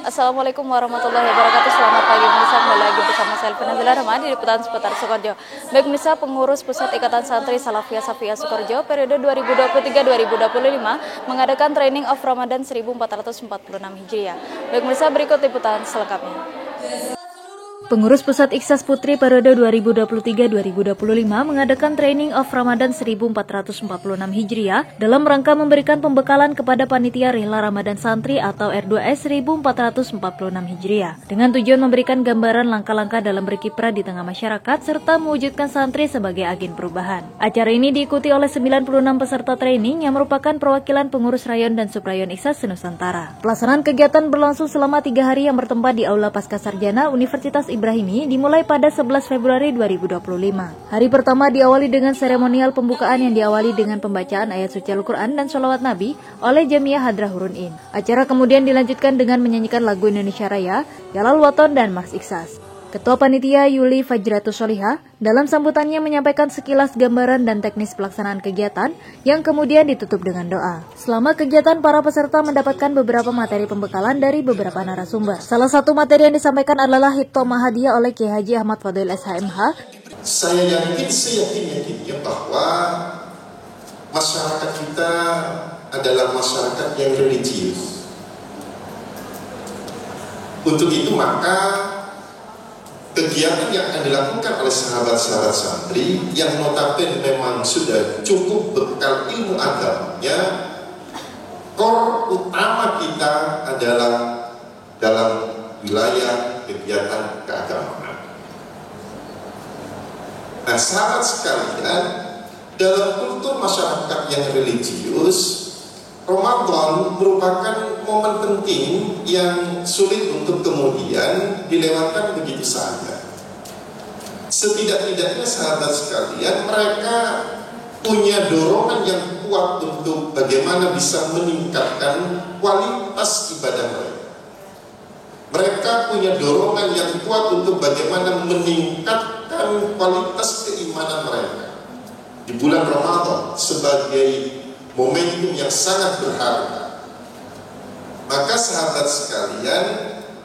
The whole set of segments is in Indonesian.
Assalamualaikum warahmatullahi wabarakatuh. Selamat pagi pemirsa, kembali lagi bersama saya Elvina Rahman di Liputan Seputar Sukoharjo. Baik pemirsa, pengurus Pusat Ikatan Santri Salafiyah Safiyah Sukoharjo periode 2023-2025 mengadakan Training of Ramadan 1446 Hijriah. Baik pemirsa, berikut liputan selengkapnya. Pengurus Pusat Ikhsas Putri periode 2023-2025 mengadakan Training of Ramadan 1446 Hijriah dalam rangka memberikan pembekalan kepada Panitia Rihla Ramadan Santri atau R2S 1446 Hijriah dengan tujuan memberikan gambaran langkah-langkah dalam berkiprah di tengah masyarakat serta mewujudkan santri sebagai agen perubahan. Acara ini diikuti oleh 96 peserta training yang merupakan perwakilan pengurus rayon dan subrayon Ikhsas Nusantara. Pelaksanaan kegiatan berlangsung selama 3 hari yang bertempat di Aula Pascasarjana Universitas Ibrahimi dimulai pada 11 Februari 2025. Hari pertama diawali dengan seremonial pembukaan yang diawali dengan pembacaan ayat suci Al-Quran dan sholawat Nabi oleh Jamiah Hadrah Hurun-In. Acara kemudian dilanjutkan dengan menyanyikan lagu Indonesia Raya, Yalal Waton dan Mars Ikhsas. Ketua Panitia Yuli Fajratus Solihah dalam sambutannya menyampaikan sekilas gambaran dan teknis pelaksanaan kegiatan yang kemudian ditutup dengan doa. Selama kegiatan, para peserta mendapatkan beberapa materi pembekalan dari beberapa narasumber. Salah satu materi yang disampaikan adalah Hikmah Hadiah oleh Kiai Haji Ahmad Fadil SHMH. Saya yakin seyakin-yakinnya bahwa masyarakat kita adalah masyarakat yang religius. Untuk itu maka kegiatan yang akan dilakukan oleh sahabat-sahabat santri yang notabene memang sudah cukup bekal ilmu agamanya, core utama kita adalah dalam wilayah kegiatan keagamaan. Nah, sahabat sekalian, dalam kultur masyarakat yang religius, Ramadan merupakan momen penting yang sulit untuk kemudian dilewatkan begitu saja. Setidak-tidaknya sahabat sekalian, mereka punya dorongan yang kuat untuk bagaimana bisa meningkatkan kualitas ibadah mereka. Mereka punya dorongan yang kuat untuk bagaimana meningkatkan kualitas keimanan mereka di bulan Ramadan sebagai momentum yang sangat berharga. Maka sahabat sekalian,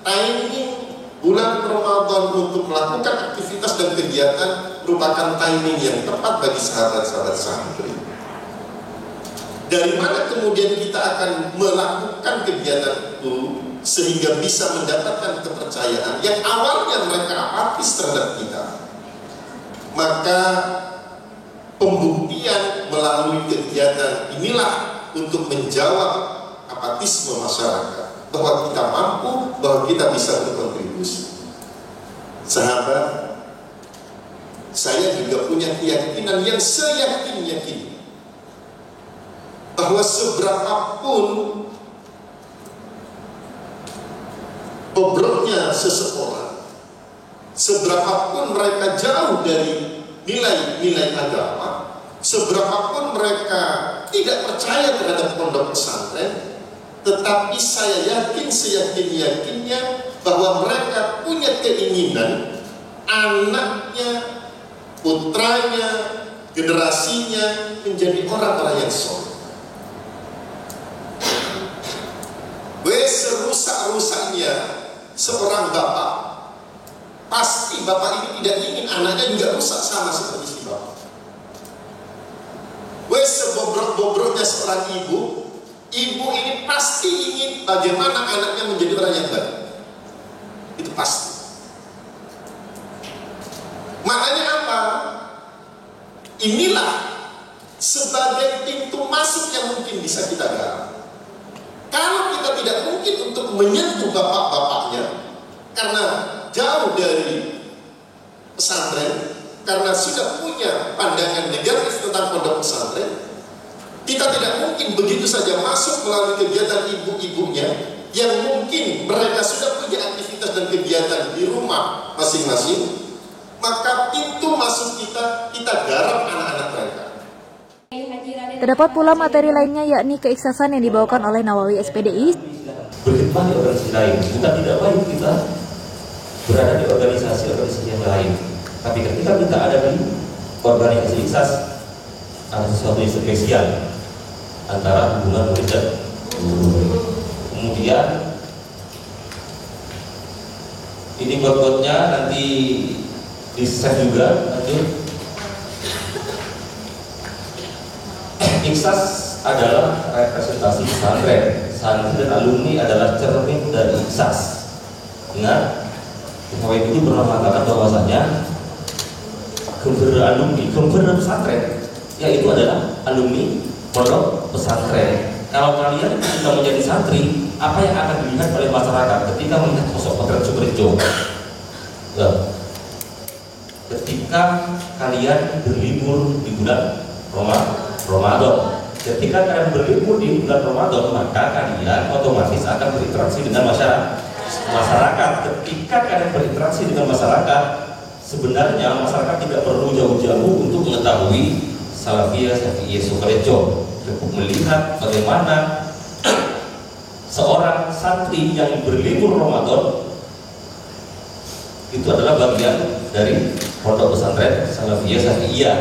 timing bulan Ramadan untuk melakukan aktivitas dan kegiatan merupakan timing yang tepat bagi sahabat-sahabat santri. Dari mana kemudian kita akan melakukan kegiatan itu sehingga bisa mendapatkan kepercayaan yang awalnya mereka apatis terhadap kita? Maka pembuktian melalui kegiatan inilah untuk menjawab apatisme masyarakat bahwa kita mampu, bahwa kita bisa berkontribusi. Sahabat, saya juga punya keyakinan yang seyakin-yakin bahwa seberapapun bobroknya seseorang, seberapapun mereka jauh dari nilai-nilai agama, seberapapun mereka tidak percaya terhadap pondok pesantren, tetapi saya yakin seyakin-yakinnya bahwa mereka punya keinginan anaknya, putranya, generasinya menjadi orang-orang yang soleh. Serusak-rusaknya seorang bapak, pasti bapak ini tidak ingin anaknya juga rusak sama seperti si bapak. Sebobrok-bobroknya seorang ibu ini pasti ingin bagaimana anaknya menjadi orang yang baik. Itu pasti. Maknanya apa? Inilah sebagai pintu masuk yang mungkin bisa kita garap. Kalau kita tidak mungkin untuk menyentuh bapak-bapaknya karena jauh dari pesantren, karena sudah punya pandangan negatif tentang pondok pesantren, kita tidak mungkin begitu saja masuk melalui kegiatan ibu-ibunya yang mungkin mereka sudah punya aktivitas dan kegiatan di rumah masing-masing. Maka pintu masuk kita garap anak-anak mereka. Terdapat pula materi lainnya yakni keikhlasan yang dibawakan oleh Nawawi SPDI. Berkhidmat di organisasi lain, bukan tidak baik kita berada di organisasi yang lain. Tapi ketika kita ada di organisasi Ikhsas, ada sesuatu yang spesial antara hubungan murid dan guru. Kemudian Ini quote-quote-nya nanti di save juga. Lanjut. Iksas adalah representasi pesantren. Santri dan alumni adalah cermin dari Iksas. Ingat, Bapak Ibu pernah mengatakan bahwasanya gember pesantren, yaitu adalah alumni pondok pesantren. Kalau kalian sudah menjadi santri, apa yang akan dilihat oleh masyarakat ketika melihat sosok Potret Sukorejo? Ketika kalian berlibur di bulan Ramadan, ketika kalian berlibur di bulan Ramadan, maka kalian otomatis akan berinteraksi dengan masyarakat. Ketika kalian berinteraksi dengan masyarakat, sebenarnya masyarakat tidak perlu jauh-jauh untuk mengetahui Salafiyah Syafi'iyah Sukorejo. Cukup melihat bagaimana seorang santri yang berlibur Ramadan itu adalah bagian dari pondok pesantren Salafiyah Syafi'iyah.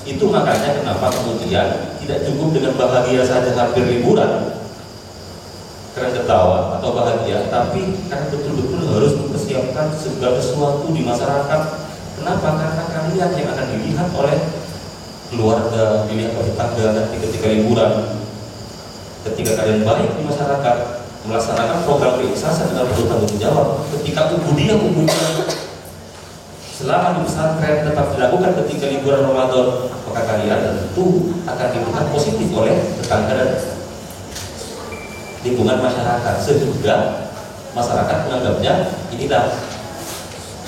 Itu makanya kenapa kemudian tidak cukup dengan bahagia saja hampir liburan, kalian ketawa atau bahagia, tapi karena betul-betul harus mempersiapkan segala sesuatu di masyarakat. Kenapa? Karena kalian yang akan dilihat oleh keluarga, dilihat oleh tetangga nanti ketika liburan. Ketika kalian baik di masyarakat, melaksanakan program keiksasan dengan bertanggung jawab, ketika ubudiyah selama di pesantren tetap dilakukan ketika liburan Ramadan, maka kalian tentu akan dilihat positif oleh tetangga dan lingkungan masyarakat, sehingga masyarakat menganggapnya inilah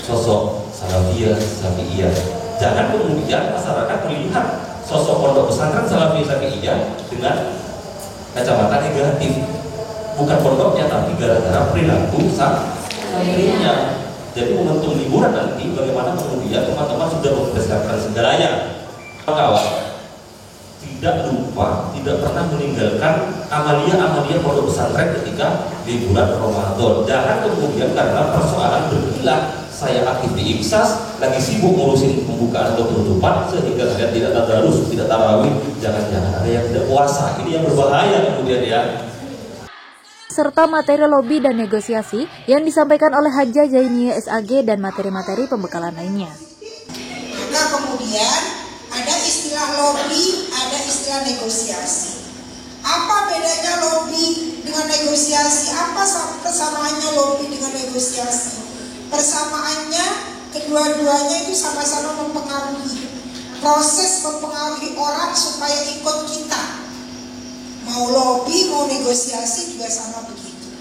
sosok Salafiyah Syafi'iyah. Jangan kemudian masyarakat melihat sosok pondok pesantren Salafiyah Syafi'iyah dengan kacamata negatif, bukan pondoknya tapi gara-gara perilaku santrinya. Jadi momentum liburan nanti bagaimana kemudian teman-teman sudah mempersiapkan segalanya. Kawan, tidak lupa, tidak pernah meninggalkan amalia-amalia pondok pesantren ketika liburan Ramadan. Jangan kemudian karena persoalan berkilah, saya aktif di Iksas, lagi sibuk ngurusin pembukaan atau penutupan, sehingga kalian tidak tadarus, tidak tarawih. Jangan-jangan ada yang tidak puasa. Ini yang berbahaya kemudian ya. Serta materi lobby dan negosiasi yang disampaikan oleh Hajjah Zainiyah SAG dan materi-materi pembekalan lainnya. Maka kemudian ada istilah lobby, ada istilah negosiasi. Apa bedanya lobby dengan negosiasi? Apa persamaannya lobby dengan negosiasi? Persamaannya kedua-duanya itu sama-sama mempengaruhi, proses mempengaruhi orang supaya ikut kita. Mau lobby, mau negosiasi juga sama begitu.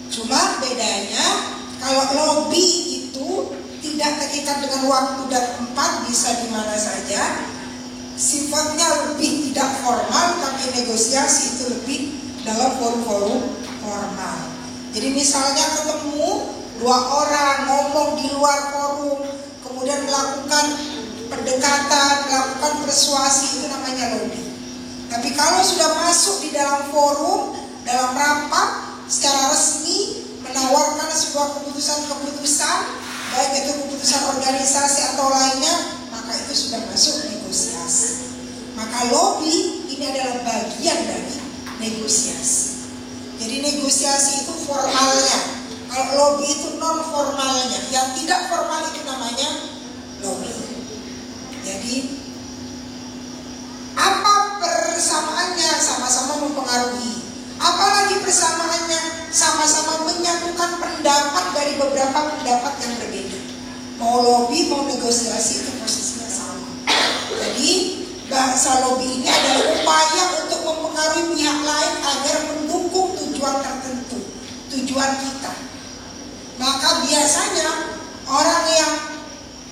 Cuma bedanya kalau lobby itu tidak terikat dengan waktu dan tempat, bisa di mana saja. Sifatnya lebih tidak formal, tapi negosiasi itu lebih dalam forum-forum formal. Jadi misalnya ketemu dua orang ngomong di luar forum, kemudian melakukan pendekatan, melakukan persuasi, itu namanya lobby. Tapi kalau sudah masuk di dalam forum, dalam rapat, secara resmi menawarkan sebuah keputusan-keputusan, baik itu keputusan organisasi atau lainnya, maka itu sudah masuk negosiasi. Maka lobby ini adalah bagian dari negosiasi. Jadi negosiasi itu formalnya, kalau lobby itu non formalnya. Yang tidak formal itu namanya lobby. Jadi apa persamaannya? Sama-sama mempengaruhi. Apalagi persamaannya? Sama-sama menyatukan pendapat dari beberapa pendapat yang berbeda. Mau lobby, mau negosiasi, itu posisinya sama. Jadi bahasa lobby ini adalah upaya untuk mempengaruhi pihak lain agar mendukung tujuan tertentu, tujuan kita. Maka biasanya orang yang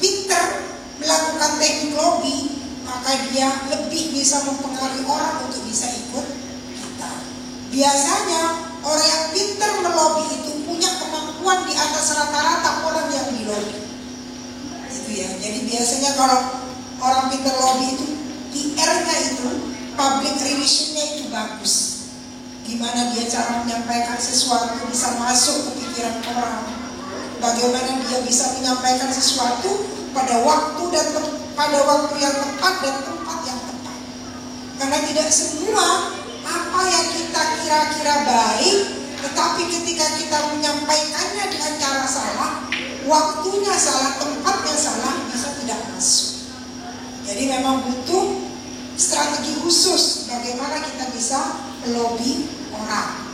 pintar melakukan teknik lobby, maka dia lebih bisa mempengaruhi orang untuk bisa ikut kita. Biasanya orang yang pintar melobi itu punya kemampuan di atas rata-rata orang yang dilobi. Itu ya. Jadi biasanya kalau orang pintar lobby itu PR-nya itu, public relation-nya itu bagus. Gimana dia cara menyampaikan sesuatu bisa masuk ke pikiran orang. Bagaimana dia bisa menyampaikan sesuatu pada waktu dan pada waktu yang tepat dan tempat yang tepat. Karena tidak semua apa yang kita kira-kira baik, tetapi ketika kita menyampaikannya dengan cara salah, waktunya salah, tempatnya salah, bisa tidak masuk. Jadi memang butuh strategi khusus bagaimana kita bisa melobi orang.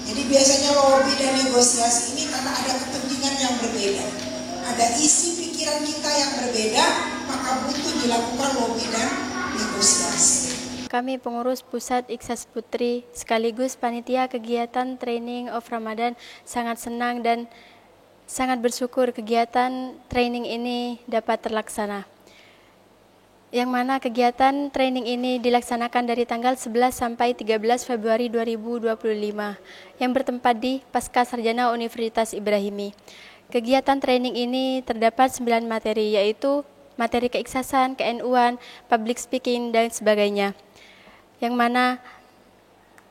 Jadi biasanya lobby dan negosiasi ini karena ada kepentingan yang berbeda, ada isi pikiran kita yang berbeda, maka butuh dilakukan lobby dan negosiasi. Kami pengurus Pusat Iksas Putri sekaligus panitia kegiatan Training of Ramadan sangat senang dan sangat bersyukur kegiatan training ini dapat terlaksana. Yang mana kegiatan training ini dilaksanakan dari tanggal 11 sampai 13 Februari 2025 yang bertempat di Pasca Sarjana Universitas Ibrahimi. Kegiatan training ini terdapat 9 materi, yaitu materi keiksasan, KNU-an, public speaking, dan sebagainya. Yang mana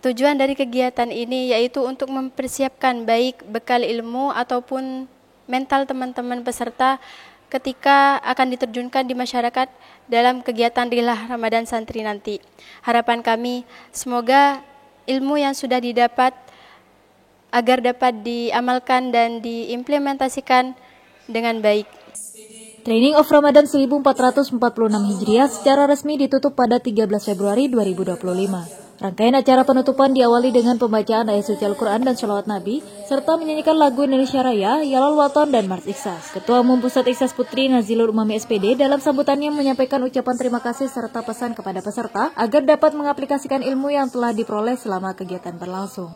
tujuan dari kegiatan ini yaitu untuk mempersiapkan baik bekal ilmu ataupun mental teman-teman peserta ketika akan diterjunkan di masyarakat dalam kegiatan Rihlah Ramadan Santri nanti. Harapan kami semoga ilmu yang sudah didapat agar dapat diamalkan dan diimplementasikan dengan baik. Training of Ramadan 1446 Hijriah secara resmi ditutup pada 13 Februari 2025. Rangkaian acara penutupan diawali dengan pembacaan ayat suci Al-Quran dan sholawat Nabi, serta menyanyikan lagu Indonesia Raya, Yalal Waton, dan Mars Iksas. Ketua Umum Pusat Iksas Putri Nazilul Umami SPD dalam sambutannya menyampaikan ucapan terima kasih serta pesan kepada peserta agar dapat mengaplikasikan ilmu yang telah diperoleh selama kegiatan berlangsung.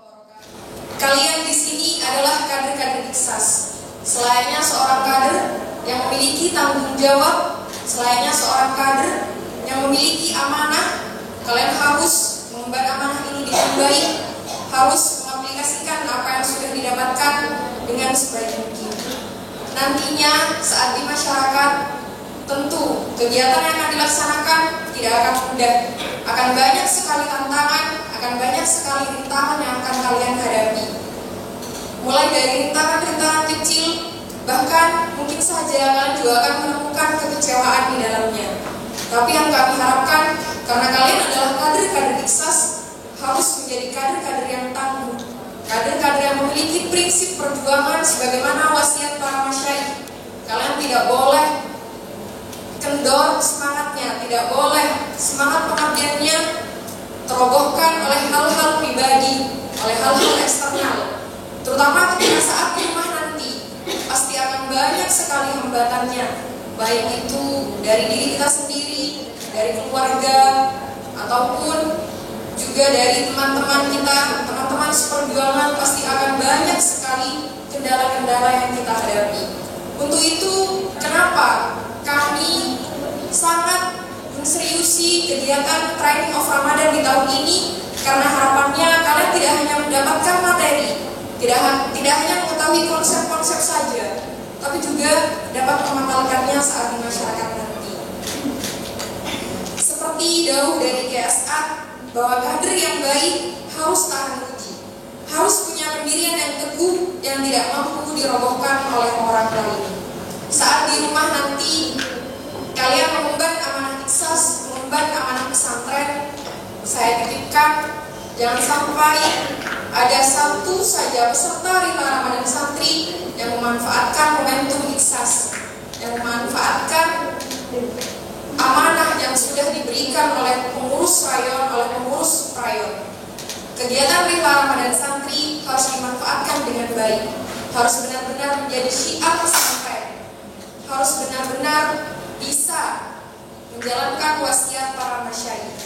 Kalian di sini adalah kader-kader Iksas. Selayaknya seorang kader yang memiliki tanggung jawab, selayaknya seorang kader yang memiliki amanah, kalian harus mengemban amanah ini dengan baik, harus mengaplikasikan apa yang sudah didapatkan dengan sebaik mungkin. Nantinya saat di masyarakat, tentu kegiatan yang akan dilaksanakan tidak akan mudah, akan banyak sekali tantangan, akan banyak sekali rintangan yang akan kalian hadapi. Mulai dari rintangan-rintangan kecil, bahkan mungkin saja kalian juga akan menemukan kekecewaan di dalamnya. Tapi yang kami harapkan, karena kalian adalah kader-kader Iksas, harus menjadi kader-kader yang tangguh, kader-kader yang memiliki prinsip perjuangan sebagaimana wasiat para masyayikh. Kalian tidak boleh kendor semangatnya, tidak boleh semangat pengabdiannya terobohkan oleh hal-hal pribadi, oleh hal-hal eksternal. Terutama ketika saat di rumah nanti, pasti akan banyak sekali hambatannya, baik itu dari diri kita sendiri, dari keluarga, ataupun juga dari teman-teman kita, teman-teman seperjuangan, pasti akan banyak sekali kendala-kendala yang kita hadapi. Untuk itu, kenapa kami sangat menseriusi kegiatan Training of Ramadan di tahun ini? Karena harapannya kalian tidak hanya mendapatkan materi, tidak hanya mengetahui konsep-konsep saja, tapi juga dapat mengamalkannya saat di masyarakat nanti. Seperti dawuh dari KSA, bahwa kader yang baik harus tahan uji, harus punya pendirian yang teguh yang tidak mampu dirobohkan oleh orang lain. Saat di rumah nanti, kalian mengemban amanah Iksas, mengemban amanah pesantren, saya titipkan, jangan sampai ada satu saja peserta Rihlah Ramadan Santri yang memanfaatkan momentum Iksas, yang memanfaatkan amanah yang sudah diberikan oleh pengurus rayon, oleh pengurus rayon. Kegiatan Rihlah Ramadan Santri harus dimanfaatkan dengan baik, harus benar-benar menjadi syiar pesantren, harus benar-benar bisa menjalankan wasiat para masyayikh.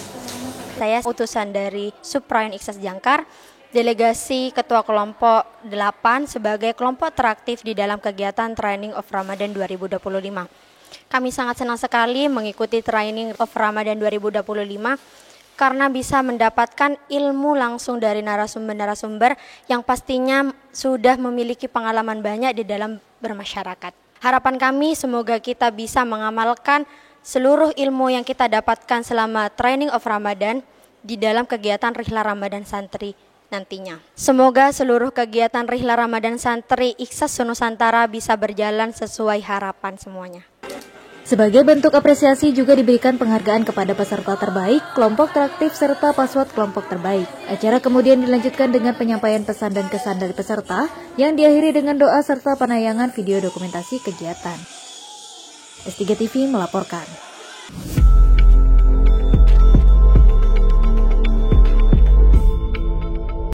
Saya utusan dari Suprayon Iksas Jangkar, delegasi Ketua Kelompok 8 sebagai kelompok teraktif di dalam kegiatan Training of Ramadan 2025. Kami sangat senang sekali mengikuti Training of Ramadan 2025 karena bisa mendapatkan ilmu langsung dari narasumber-narasumber yang pastinya sudah memiliki pengalaman banyak di dalam bermasyarakat. Harapan kami semoga kita bisa mengamalkan seluruh ilmu yang kita dapatkan selama Training of Ramadan di dalam kegiatan Rihlah Ramadan Santri nantinya. Semoga seluruh kegiatan Rihlah Ramadan Santri Iksas Nusantara bisa berjalan sesuai harapan semuanya. Sebagai bentuk apresiasi juga diberikan penghargaan kepada peserta terbaik, kelompok teraktif, serta paswat kelompok terbaik. Acara kemudian dilanjutkan dengan penyampaian pesan dan kesan dari peserta yang diakhiri dengan doa serta penayangan video dokumentasi kegiatan. S3 TV melaporkan.